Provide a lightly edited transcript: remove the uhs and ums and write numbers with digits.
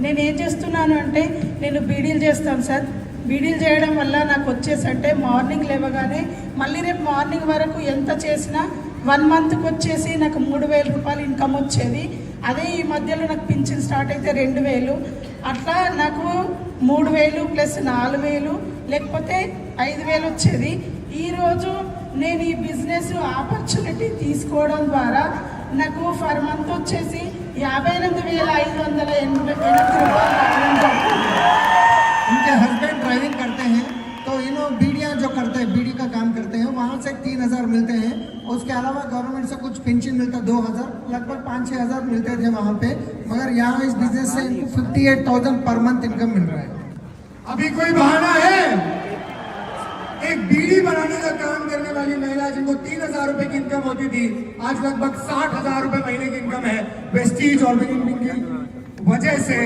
నేను ఏం చేస్తున్నాను అంటే నేను బీడీలు చేస్తాను సార్. బీడీలు చేయడం వల్ల నాకు వచ్చేసంటే మార్నింగ్ లేవగానే మళ్ళీ రేపు మార్నింగ్ వరకు ఎంత చేసినా 1 మంత్కి వచ్చేసి నాకు 3,000 రూపాయలు ఇన్కమ్ వచ్చేది. అదే ఈ మధ్యలో నాకు పింఛన్ స్టార్ట్ అయితే 2,000, అట్లా నాకు 3,000 ప్లస్ 4,000 లేకపోతే 5,000 వచ్చేది. ఈరోజు నేను ఈ బిజినెస్ ఆపర్చునిటీ తీసుకోవడం ద్వారా నాకు ఫర్ మంత్ వచ్చేసి 58,508 రూపాయలు. उनके हस्बैंड ड्राइविंग करते हैं तो बीड़ियाँ जो करते हैं, बीड़ी का काम करते हैं, वहाँ से 3,000 मिलते हैं. उसके अलावा गवर्नमेंट से कुछ पेंशन मिलता 2,000, लगभग 5-6 हज़ार मिलते थे वहाँ पे. मगर यहाँ इस बिजनेस से इनको 58,000 पर मंथ इनकम मिल रहा है. अभी कोई बहाना है? एक बीड़ी बनाने का काम करने वाली महिला जिनको 3,000 रुपए की इनकम होती थी, आज लगभग 60,000 रुपए महीने की इनकम है. वेस्टीज ऑर्गेनिक की वजह से